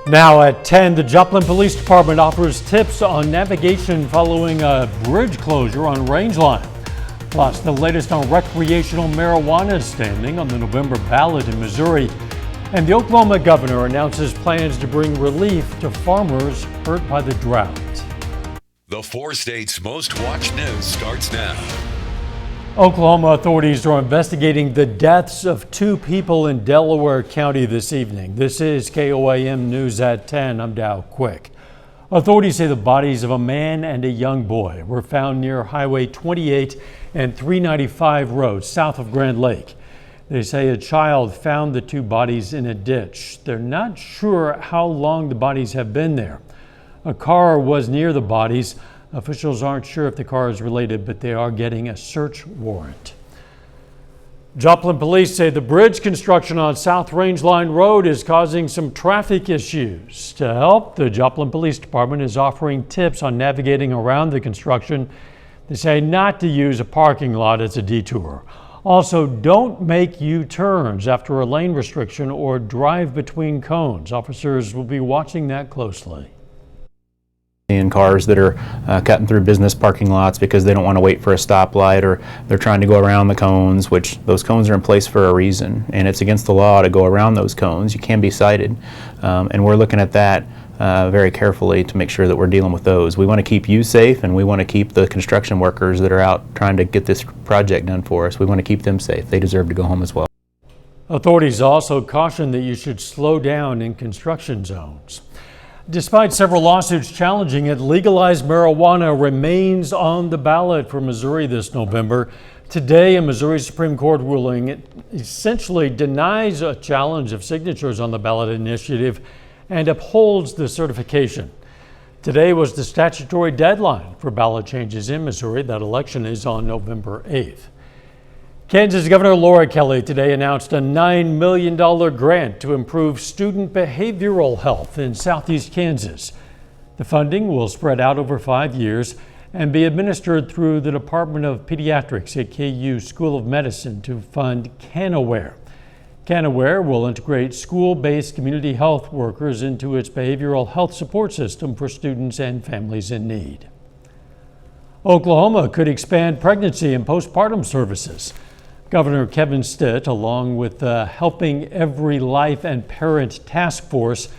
Now at 10, the Joplin Police Department offers tips on navigation following a bridge closure on Rangeline. Plus, the latest on recreational marijuana standing on the November ballot in Missouri. And the Oklahoma governor announces plans to bring relief to farmers hurt by the drought. The four states' most watched news starts now. Oklahoma authorities are investigating the deaths of 2 people in Delaware County this evening. This is KOAM News at 10. I'm Dow Quick. Authorities say the bodies of a man and a young boy were found near Highway 28 and 395 roads south of Grand Lake. They say a child found the 2 bodies in a ditch. They're not sure how long the bodies have been there. A car was near the bodies. Officials aren't sure if the car is related, but they are getting a search warrant. Joplin police say the bridge construction on South Rangeline Road is causing some traffic issues. To help, the Joplin Police Department is offering tips on navigating around the construction. They say not to use a parking lot as a detour. Also, don't make U-turns after a lane restriction or drive between cones. Officers will be watching that closely. In cars that are cutting through business parking lots because they don't want to wait for a stoplight, or they're trying to go around the cones, which those cones are in place for a reason, and it's against the law to go around those cones. You can be cited, and we're looking at that very carefully to make sure that we're dealing with those. We want to keep you safe, and we want to keep the construction workers that are out trying to get this project done for us. We want to keep them safe. They deserve to go home as well. Authorities also caution that you should slow down in construction zones. Despite several lawsuits challenging it, legalized marijuana remains on the ballot for Missouri this November. Today, a Missouri Supreme Court ruling essentially denies a challenge of signatures on the ballot initiative and upholds the certification. Today was the statutory deadline for ballot changes in Missouri. That election is on November 8th. Kansas Governor Laura Kelly today announced a $9 million grant to improve student behavioral health in southeast Kansas. The funding will spread out over 5 years and be administered through the Department of Pediatrics at KU School of Medicine to fund CanAware. CanAware will integrate school-based community health workers into its behavioral health support system for students and families in need. Oklahoma could expand pregnancy and postpartum services. Governor Kevin Stitt, along with the Helping Every Life and Parent Task Force,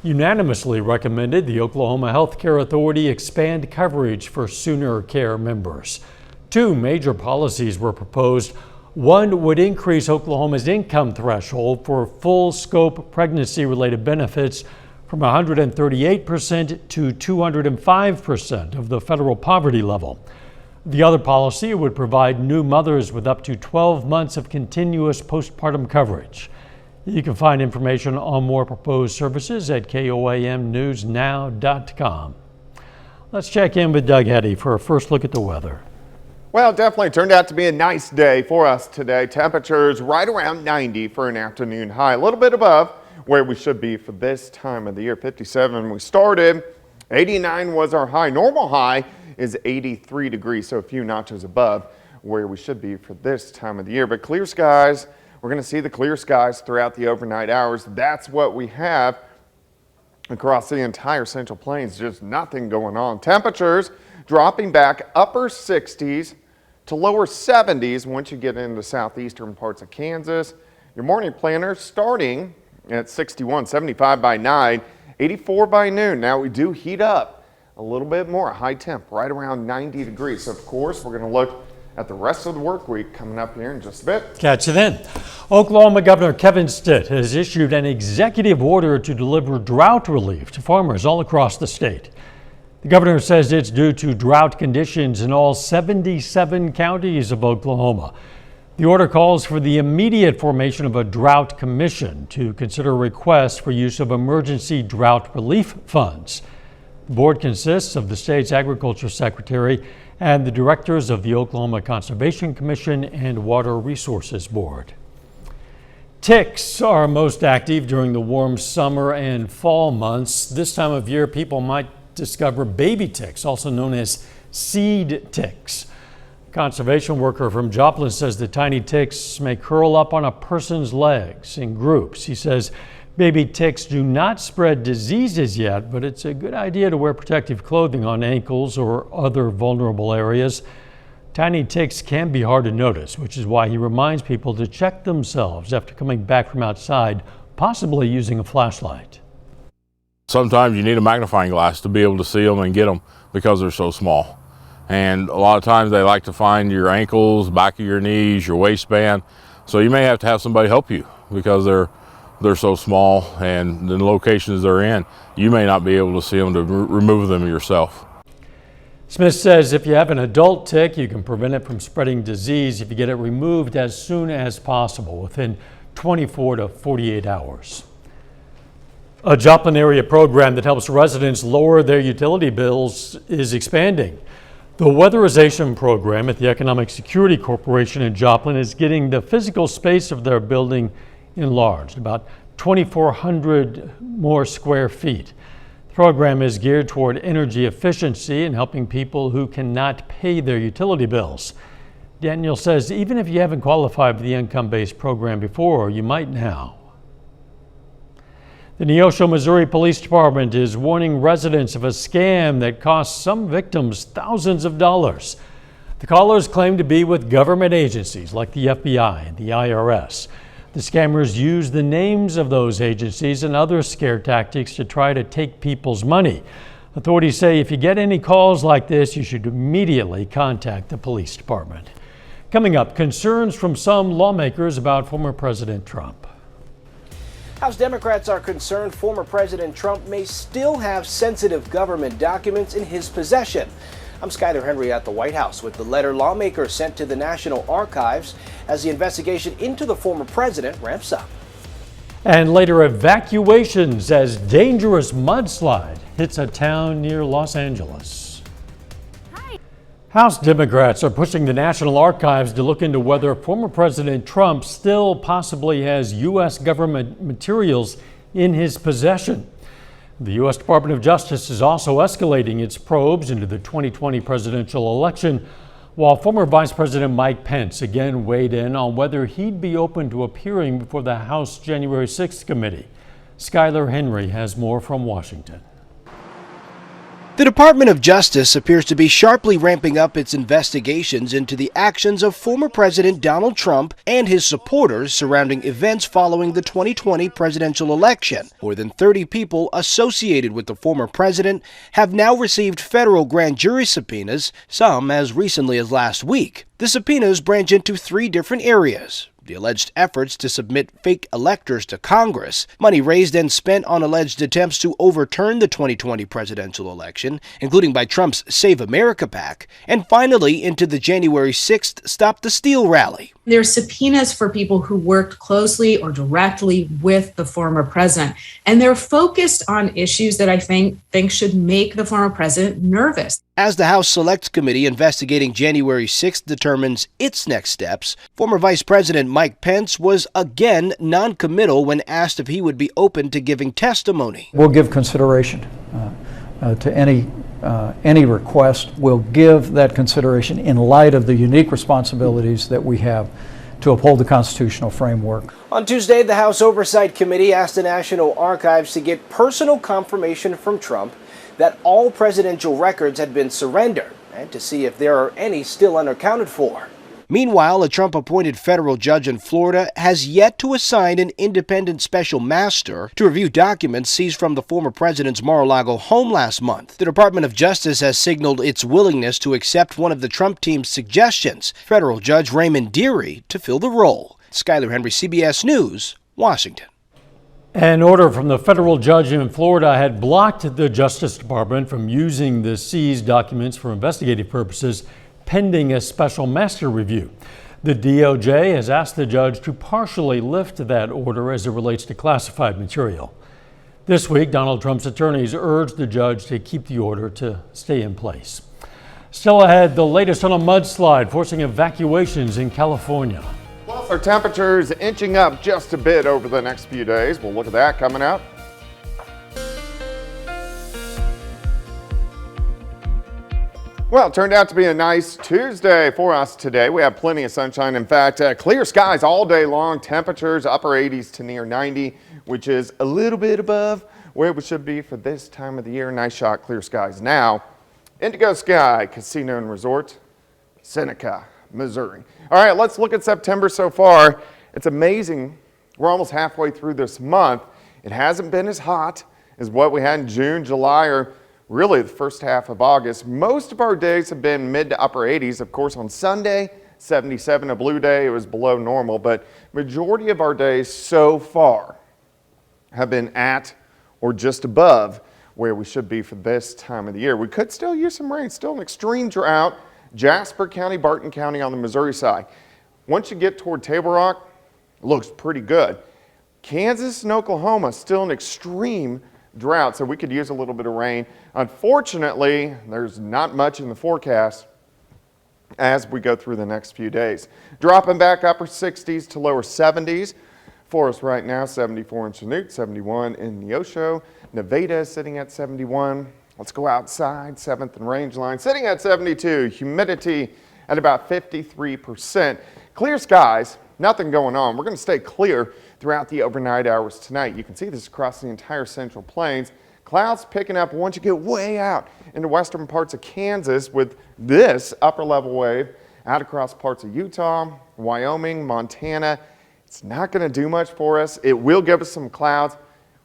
unanimously recommended the Oklahoma Health Care Authority expand coverage for Sooner Care members. 2 major policies were proposed. One would increase Oklahoma's income threshold for full-scope pregnancy-related benefits from 138% to 205% of the federal poverty level. The other policy would provide new mothers with up to 12 months of continuous postpartum coverage. You can find information on more proposed services at KOAMnewsnow.com. Let's check in with Doug Heddy for a first look at the weather. Well, it definitely turned out to be a nice day for us today. Temperatures right around 90 for an afternoon high, a little bit above where we should be for this time of the year. 57 we started, 89 was our high. Normal high is 83 degrees, so a few notches above where we should be for this time of the year. But clear skies, we're going to see the clear skies throughout the overnight hours. That's what we have across the entire Central Plains, just nothing going on. Temperatures dropping back upper 60s to lower 70s once you get into southeastern parts of Kansas. Your morning planners starting at 61, 75 by 9, 84 by noon. Now we do heat up a little bit more, a high temp right around 90 degrees. So of course, we're going to look at the rest of the work week coming up here in just a bit. Catch you then. Oklahoma Governor Kevin Stitt has issued an executive order to deliver drought relief to farmers all across the state. The governor says it's due to drought conditions in all 77 counties of Oklahoma. The order calls for the immediate formation of a drought commission to consider requests for use of emergency drought relief funds. The board consists of the state's agriculture secretary and the directors of the Oklahoma Conservation Commission and Water Resources Board. Ticks are most active during the warm summer and fall months. This time of year, people might discover baby ticks, also known as seed ticks. A conservation worker from Joplin says the tiny ticks may curl up on a person's legs in groups. He says Baby ticks do not spread diseases yet, but it's a good idea to wear protective clothing on ankles or other vulnerable areas. Tiny ticks can be hard to notice, which is why he reminds people to check themselves after coming back from outside, possibly using a flashlight. Sometimes you need a magnifying glass to be able to see them and get them because they're so small. And a lot of times they like to find your ankles, back of your knees, your waistband. So you may have to have somebody help you because they're so small, and the locations they're in, you may not be able to see them to remove them yourself. Smith says if you have an adult tick, you can prevent it from spreading disease if you get it removed as soon as possible, within 24 to 48 hours. A Joplin area program that helps residents lower their utility bills is expanding. The weatherization program at the Economic Security Corporation in Joplin is getting the physical space of their building enlarged, about 2,400 more square feet. The program is geared toward energy efficiency and helping people who cannot pay their utility bills. Daniel says even if you haven't qualified for the income-based program before, you might now. The Neosho, Missouri Police Department is warning residents of a scam that cost some victims thousands of dollars. The callers claim to be with government agencies like the FBI and the IRS. The scammers use the names of those agencies and other scare tactics to try to take people's money. Authorities say if you get any calls like this, you should immediately contact the police department. Coming up, concerns from some lawmakers about former President Trump. House Democrats are concerned former President Trump may still have sensitive government documents in his possession. I'm Skyler Henry at the White House with the letter lawmakers sent to the National Archives as the investigation into the former president ramps up. And later, evacuations as dangerous mudslide hits a town near Los Angeles. House Democrats are pushing the National Archives to look into whether former President Trump still possibly has U.S. government materials in his possession. The U.S. Department of Justice is also escalating its probes into the 2020 presidential election, while former Vice President Mike Pence again weighed in on whether he'd be open to appearing before the House January 6th committee. Skyler Henry has more from Washington. The Department of Justice appears to be sharply ramping up its investigations into the actions of former President Donald Trump and his supporters surrounding events following the 2020 presidential election. More than 30 people associated with the former president have now received federal grand jury subpoenas, some as recently as last week. The subpoenas branch into three different areas: the alleged efforts to submit fake electors to Congress, money raised and spent on alleged attempts to overturn the 2020 presidential election, including by Trump's Save America PAC, and finally into the January 6th Stop the Steal rally. There are subpoenas for people who worked closely or directly with the former president, and they're focused on issues that I think should make the former president nervous. As the House Select Committee investigating January 6th determines its next steps, former Vice President Mike Pence was again non-committal when asked if he would be open to giving testimony. We'll give consideration to any request. We'll give that consideration in light of the unique responsibilities that we have to uphold the constitutional framework. On Tuesday, the House Oversight Committee asked the National Archives to get personal confirmation from Trump that all presidential records had been surrendered and to see if there are any still unaccounted for. Meanwhile, a Trump-appointed federal judge in Florida has yet to assign an independent special master to review documents seized from the former president's Mar-a-Lago home last month. The Department of Justice has signaled its willingness to accept one of the Trump team's suggestions, federal Judge Raymond Dearie, to fill the role. Skyler Henry, CBS News, Washington. An order from the federal judge in Florida had blocked the Justice Department from using the seized documents for investigative purposes pending a special master review. The DOJ has asked the judge to partially lift that order as it relates to classified material. This week, Donald Trump's attorneys urged the judge to keep the order to stay in place. Still ahead, the latest on a mudslide forcing evacuations in California. Plus, our temperatures inching up just a bit over the next few days. We'll look at that coming up. Well, it turned out to be a nice Tuesday for us today. We have plenty of sunshine. In fact, clear skies all day long. Temperatures upper 80s to near 90. which is a little bit above where we should be for this time of the year. Nice shot, clear skies. Now, Indigo Sky Casino and Resort, Seneca, Missouri. All right, let's look at September so far. It's amazing. We're almost halfway through this month. It hasn't been as hot as what we had in June, July, or really the first half of August. Most of our days have been mid to upper 80s. Of course, on Sunday, 77, a blue day, it was below normal, but majority of our days so far have been at or just above where we should be for this time of the year. We could still use some rain, still an extreme drought. Jasper County, Barton County on the Missouri side. Once you get toward Table Rock, it looks pretty good. Kansas and Oklahoma, still an extreme drought, so we could use a little bit of rain. Unfortunately, there's not much in the forecast as we go through the next few days. Dropping back upper 60s to lower 70s. For us right now, 74 in Chanute, 71 in Neosho. Nevada is sitting at 71. Let's go outside, 7th and Range Line, sitting at 72. Humidity at about 53%. Clear skies, nothing going on. We're going to stay clear throughout the overnight hours tonight. You can see this across the entire Central Plains. Clouds picking up once you get way out into western parts of Kansas with this upper level wave out across parts of Utah, Wyoming, Montana. It's not going to do much for us. It will give us some clouds.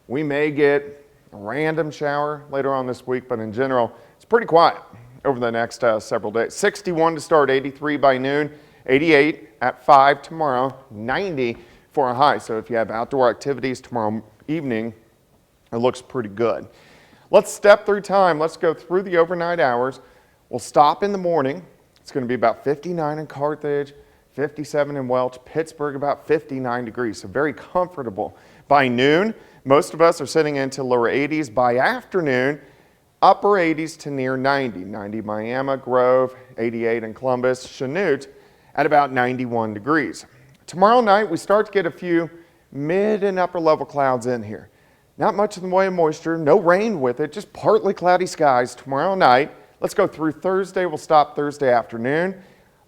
We may get a random shower later on this week, but in general, it's pretty quiet over the next several days. 61 to start, 83 by noon, 88 at 5 tomorrow, 90 for a high. So if you have outdoor activities tomorrow evening, it looks pretty good. Let's step through time. Let's go through the overnight hours. We'll stop in the morning. It's going to be about 59 in Carthage, 57 in Welch, Pittsburgh about 59 degrees, so very comfortable. By noon, most of us are sitting into lower 80s. By afternoon, upper 80s to near 90. 90 Miami, Grove, 88 in Columbus, Chanute at about 91 degrees. Tomorrow night, we start to get a few mid and upper level clouds in here. Not much in the way of moisture, no rain with it, just partly cloudy skies tomorrow night. Let's go through Thursday. We'll stop Thursday afternoon.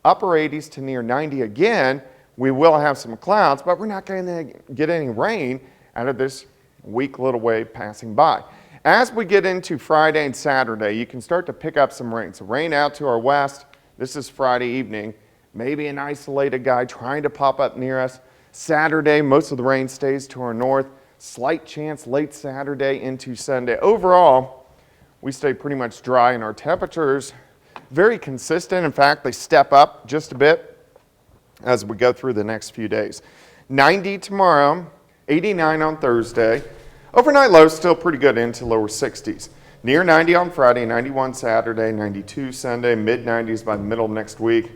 Upper 80s to near 90 again. We will have some clouds, but we're not going to get any rain out of this weak little wave passing by. As we get into Friday and Saturday, you can start to pick up some rain. So rain out to our west. This is Friday evening. Maybe an isolated guy trying to pop up near us. Saturday, most of the rain stays to our north. Slight chance late Saturday into Sunday. Overall, we stay pretty much dry and our temperatures very consistent. In fact, they step up just a bit as we go through the next few days. 90 tomorrow, 89 on Thursday. Overnight lows still pretty good into lower 60s. Near 90 on Friday, 91 Saturday, 92 Sunday, mid 90s by the middle of next week.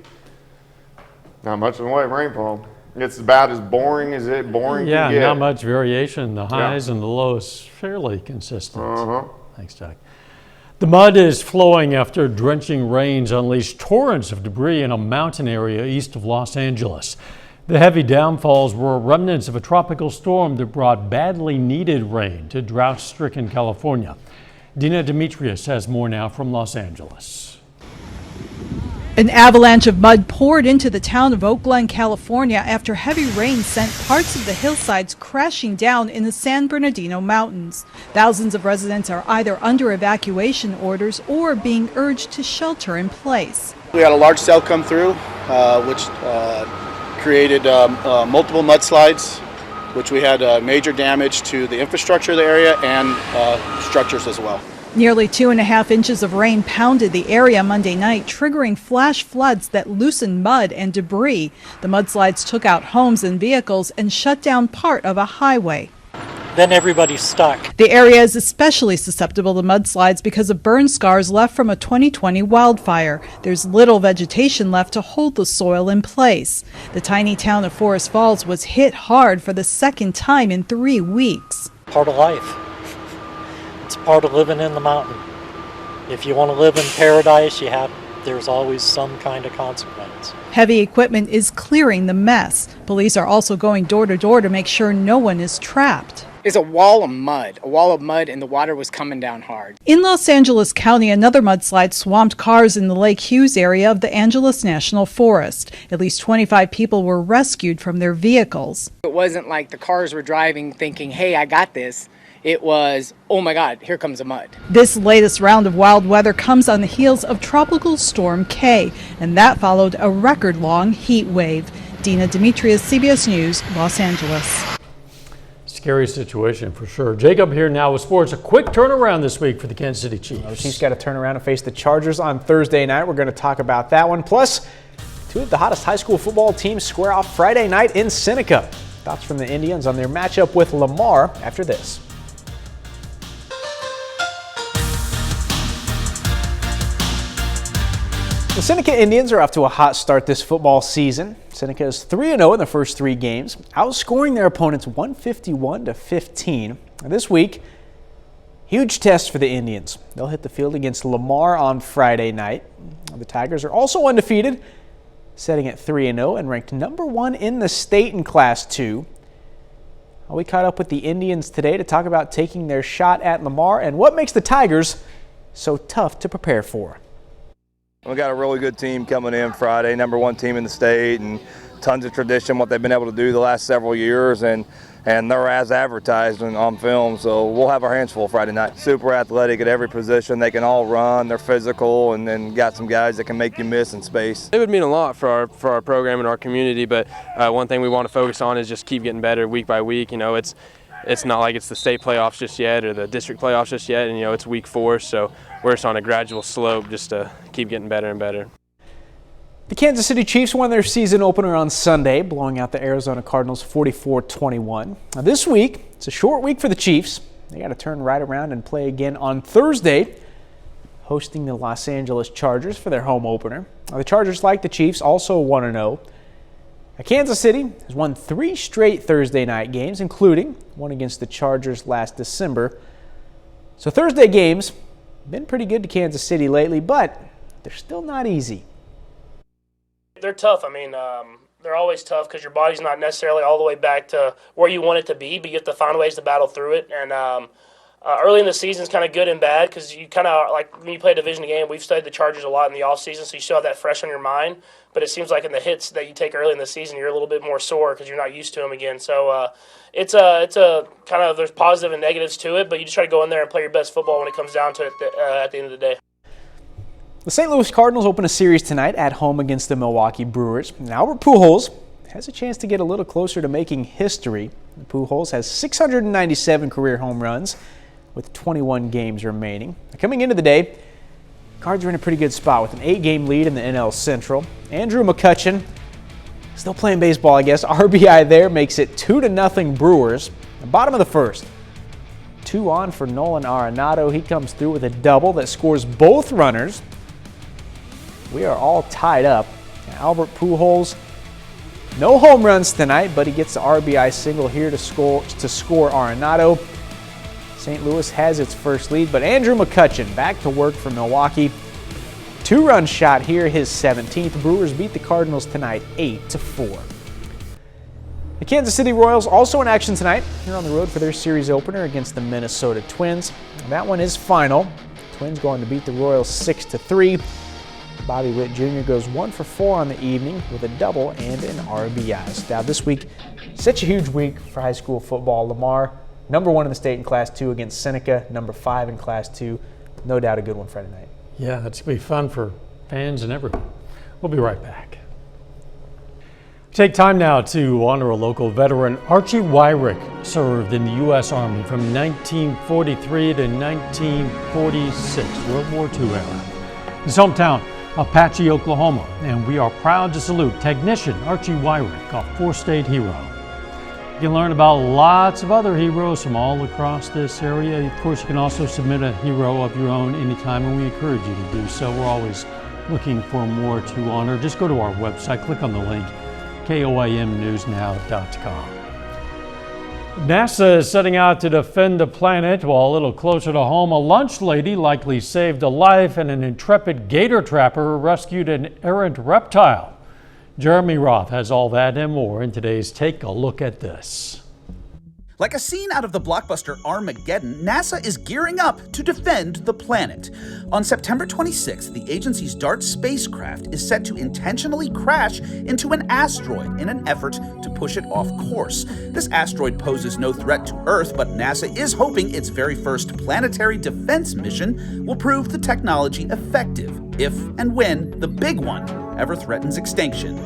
Not much in the way of rainfall. It's about as boring as it boring can get. Not much variation. The highs and the lows fairly consistent. Thanks, Doug. The mud is flowing after drenching rains unleashed torrents of debris in a mountain area east of Los Angeles. The heavy downfalls were remnants of a tropical storm that brought badly needed rain to drought-stricken California. Dina Demetrius has more now from Los Angeles. An avalanche of mud poured into the town of Oak Glen, California after heavy rain sent parts of the hillsides crashing down in the San Bernardino Mountains. Thousands of residents are either under evacuation orders or being urged to shelter in place. We had a large cell come through, which created multiple mudslides, which we had major damage to the infrastructure of the area and structures as well. Nearly 2.5 inches of rain pounded the area Monday night, triggering flash floods that loosened mud and debris. The mudslides took out homes and vehicles and shut down part of a highway. Then everybody's stuck. The area is especially susceptible to mudslides because of burn scars left from a 2020 wildfire. There's little vegetation left to hold the soil in place. The tiny town of Forest Falls was hit hard for the second time in 3 weeks. Part of life. It's part of living in the mountain. If you want to live in paradise, there's always some kind of consequence. Heavy equipment is clearing the mess. Police are also going door to door to make sure no one is trapped. It's a wall of mud, and the water was coming down hard. In Los Angeles County, another mudslide swamped cars in the Lake Hughes area of the Angeles National Forest. At least 25 people were rescued from their vehicles. It wasn't like the cars were driving thinking, hey, I got this. It was, oh my God, here comes the mud. This latest round of wild weather comes on the heels of Tropical Storm K, and that followed a record-long heat wave. Dina Demetrius, CBS News, Los Angeles. Scary situation for sure. Jacob here now with sports. A quick turnaround this week for the Kansas City Chiefs. The Chiefs got to turn around and face the Chargers on Thursday night. We're going to talk about that one. Plus, two of the hottest high school football teams square off Friday night in Seneca. Thoughts from the Indians on their matchup with Lamar after this. The Seneca Indians are off to a hot start this football season. Seneca is 3-0 in the first 3 games, outscoring their opponents 151-15. This week, huge test for the Indians. They'll hit the field against Lamar on Friday night. The Tigers are also undefeated, setting at 3-0 and ranked number 1 in the state in Class 2. We caught up with the Indians today to talk about taking their shot at Lamar and what makes the Tigers so tough to prepare for. We got a really good team coming in Friday, number 1 team in the state, and tons of tradition, what they've been able to do the last several years, and they're as advertised on film, so we'll have our hands full Friday night. Super athletic at every position. They can all run, they're physical, and then got some guys that can make you miss in space. It would mean a lot for our program and our community, but one thing we want to focus on is just keep getting better week by week. You know, it's not like it's the state playoffs just yet or the district playoffs just yet, and it's week 4, so we're just on a gradual slope just to keep getting better and better. The Kansas City Chiefs won their season opener on Sunday, blowing out the Arizona Cardinals 44-21. Now this week, it's a short week for the Chiefs. They got to turn right around and play again on Thursday, hosting the Los Angeles Chargers for their home opener. Now, the Chargers, like the Chiefs, also 1-0. Now, Kansas City has won 3 straight Thursday night games, including one against the Chargers last December. So Thursday games been pretty good to Kansas City lately, but they're still not easy. They're tough. I mean, they're always tough because your body's not necessarily all the way back to where you want it to be, but you have to find ways to battle through it. And early in the season is kind of good and bad because you kind of, like when you play a division game, we've studied the Chargers a lot in the offseason, so you still have that fresh on your mind. But it seems like in the hits that you take early in the season, you're a little bit more sore because you're not used to them again. So it's a kind of, there's positive and negatives to it, but you just try to go in there and play your best football when it comes down to it at the end of the day. The St. Louis Cardinals open a series tonight at home against the Milwaukee Brewers. And Albert Pujols has a chance to get a little closer to making history. Pujols has 697 career home runs with 21 games remaining. Coming into the day, Cards are in a pretty good spot with an 8-game lead in the NL Central. Andrew McCutchen, still playing baseball, I guess. RBI there makes it 2-0 Brewers. The bottom of the first. 2 on for Nolan Arenado. He comes through with a double that scores both runners. We are all tied up. Albert Pujols, no home runs tonight, but he gets the RBI single here to score Arenado. St. Louis has its first lead, but Andrew McCutchen back to work for Milwaukee. 2-run shot here, his 17th. Brewers beat the Cardinals tonight 8-4. The Kansas City Royals also in action tonight. They're on the road for their series opener against the Minnesota Twins. And that one is final. Twins going to beat the Royals 6-3. Bobby Witt Jr. goes 1 for 4 on the evening with a double and an RBI. Now this week, such a huge week for high school football. Lamar, number 1 in the state in Class 2 against Seneca, number 5 in Class 2. No doubt a good one Friday night. Yeah, that's going to be fun for fans and everyone. We'll be right back. Take time now to honor a local veteran. Archie Wyrick served in the U.S. Army from 1943 to 1946, World War II era. His hometown, Apache, Oklahoma, and we are proud to salute technician Archie Wyrick, a 4-state hero. You can learn about lots of other heroes from all across this area. Of course, you can also submit a hero of your own anytime, and we encourage you to do so. We're always looking for more to honor. Just go to our website, click on the link, KOAMnewsnow.com. NASA is setting out to defend the planet. While a little closer to home, a lunch lady likely saved a life, and an intrepid gator trapper rescued an errant reptile. Jeremy Roth has all that and more in today's Take a Look at This. Like a scene out of the blockbuster Armageddon, NASA is gearing up to defend the planet. On September 26th, the agency's DART spacecraft is set to intentionally crash into an asteroid in an effort to push it off course. This asteroid poses no threat to Earth, but NASA is hoping its very first planetary defense mission will prove the technology effective, if and when the big one ever threatens extinction.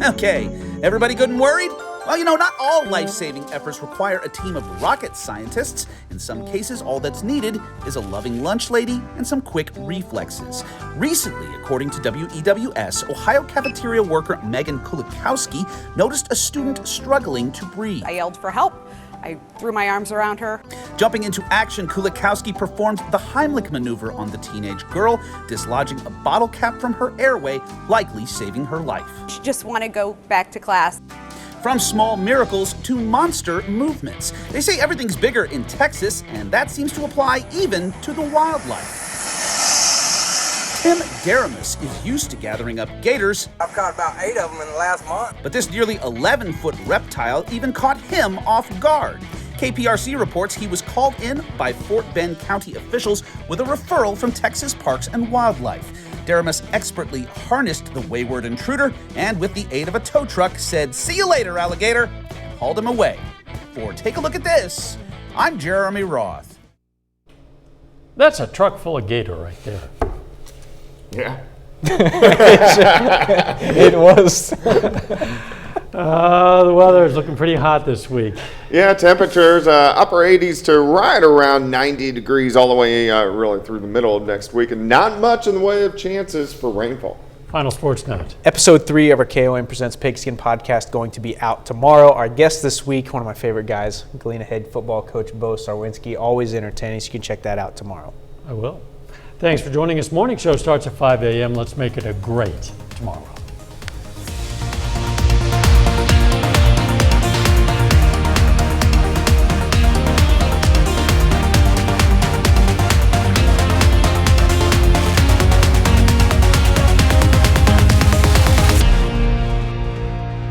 Okay, everybody good and worried? Well, not all life-saving efforts require a team of rocket scientists. In some cases, all that's needed is a loving lunch lady and some quick reflexes. Recently, according to WEWS, Ohio cafeteria worker Megan Kulikowski noticed a student struggling to breathe. I yelled for help. I threw my arms around her. Jumping into action, Kulikowski performed the Heimlich maneuver on the teenage girl, dislodging a bottle cap from her airway, likely saving her life. She just wanted to go back to class. From small miracles to monster movements. They say everything's bigger in Texas, and that seems to apply even to the wildlife. Tim Daramus is used to gathering up gators. I've caught about 8 of them in the last month. But this nearly 11-foot reptile even caught him off guard. KPRC reports he was called in by Fort Bend County officials with a referral from Texas Parks and Wildlife. Daramus expertly harnessed the wayward intruder and, with the aid of a tow truck, said, "See you later, alligator," and hauled him away. For Take a Look at This, I'm Jeremy Roth. That's a truck full of gator right there. Yeah. It was. The weather is looking pretty hot this week. Yeah, temperatures upper 80s to right around 90 degrees all the way really through the middle of next week, and not much in the way of chances for rainfall. Final sports note. Episode 3 of our KOAM Presents Pigskin podcast going to be out tomorrow. Our guest this week, one of my favorite guys, Galena head football coach Bo Sarwinski, always entertaining, so you can check that out tomorrow. I will. Thanks for joining us. Morning show starts at 5 a.m. Let's make it a great tomorrow.